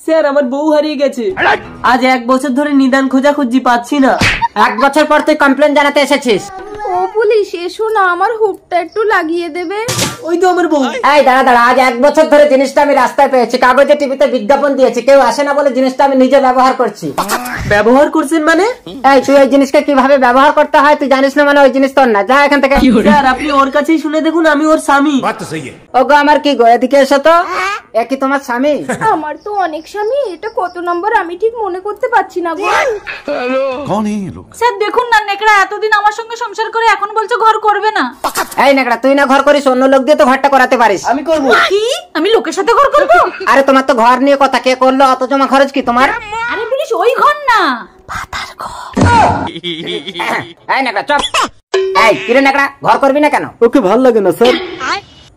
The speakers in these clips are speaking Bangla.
স্যার আমার বউ হারিয়ে গেছে, আজ 1 বছর ধরে নিদান খোঁজাখুঁজি পাচ্ছি না। 1 বছর পর তুই কমপ্লেন জানাতে এসেছিস? ও পুলিশ এসো না, আমার হুকটা একটু লাগিয়ে দেবে। ওই তো আমার বউ। এই দাঁড়া দাঁড়া, আজ 1 বছর ধরে জিনিসটা আমি রাস্তায় পেয়েছি, কাগজে টিভিতে বিজ্ঞাপন দিয়েছি, কেউ আসে না বলে জিনিসটা আমি নিজে ব্যবহার করছি। ব্যবহার করছেন মানে? এই তুই ওই জিনিসকে কিভাবে ব্যবহার করতে হয় তুই জানিস না, মানে ওই জিনিস তোর না, যা এখান থেকে। স্যার আপনি ওর কাছেই শুনে দেখুন, আমি ওর স্বামী। ওগো আমার কি গো, এদিকে এসো তো। এ কি তোমার স্বামী? আমার তো অনেক স্বামী, এটা কত নম্বর আমি ঠিক মনে করতে পারছি না গো। স্যার দেখুন না, নেকড়া এতদিন আমার সঙ্গে সংসার করে এখন বলছো ঘর করবে না। এই নেকড়া, তুই না ঘর করিস, অন্য লোক দিয়ে তো ঘরটা করাতে পারিস। আমি করব। কি আমি লোকের সাথে ঘর করবো? আরে তোমার তো ঘর নিয়ে কথা, কে করলো? অত জমা খরচ কি তোমার? আরে পুলিশ ওই ঘর না, পাতার ঘর। এই নেকড়া চুপ। এই কিরে নেকড়া, ঘর করবি না কেন? ওকে ভালো লাগে না স্যার।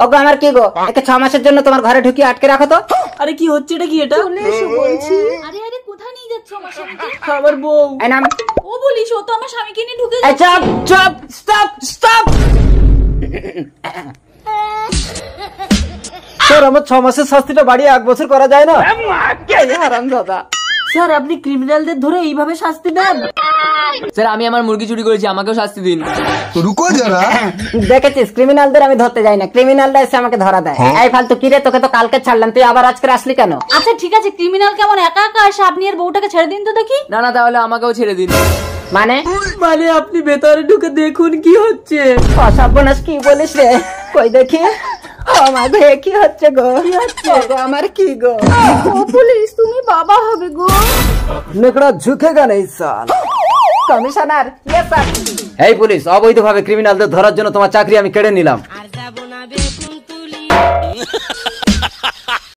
ওগো আমার কি গো, একে 6 মাসের জন্য তোমার ঘরে ঢুকিয়ে আটকে রাখো তো। আরে কি হচ্ছে এটা? কি এটা? চলে এসো বলছি। আরে আরে কোথায় নিয়ে যাচ্ছ আমার স্বামীকে? আমার বউ। এই নাম। ও পুলিশ, ও তো আমার স্বামীকে নিয়ে ঢুকে এই চুপ চুপ, স্টপ স্টপ। স্যার আমার 6 মাসের শাস্তিটা বাড়িয়ে 1 বছর করা যায় না? হারামজাদা। স্যার আপনি ক্রিমিনালদের ধরে এইভাবে শাস্তি দেন? স্যার আমি আমার মুরগি চুরি করেছি, আমাকেও শাস্তি দিন। रुको जरा। দেখেছিস, ক্রিমিনালদের আমি ধরতে যাই না, ক্রিমিনালরা এসে আমাকে ধরা দেয়। এই ফালতু কিরে, তোকে তো কালকে ছাড়লাম, তুই আবার আজকে আসলি কেন? আচ্ছা ঠিক আছে, ক্রিমিনাল কেমন একা একা আসে, আপনি আর বউটাকে ছেড়ে দিন তো দেখি। না না, তাহলে আমাকেও ছেড়ে দিন। মানে মানে আপনি ভেতরে ঢুকে দেখুন কি হচ্ছে। অসর্বনাশ, কি বলিস রে? কই দেখি। আমার কি হচ্ছে গো? ওগো, আমার কি গো? ও পুলিশ তুমি বাবা হবে গো। নেকড়া ঝুঁকেগা নেই সাল। Commissioner, yes sir. এই পুলিশ, অবৈধভাবে ক্রিমিনালদের ধরার জন্য তোমার চাকরি আমি কেড়ে নিলাম।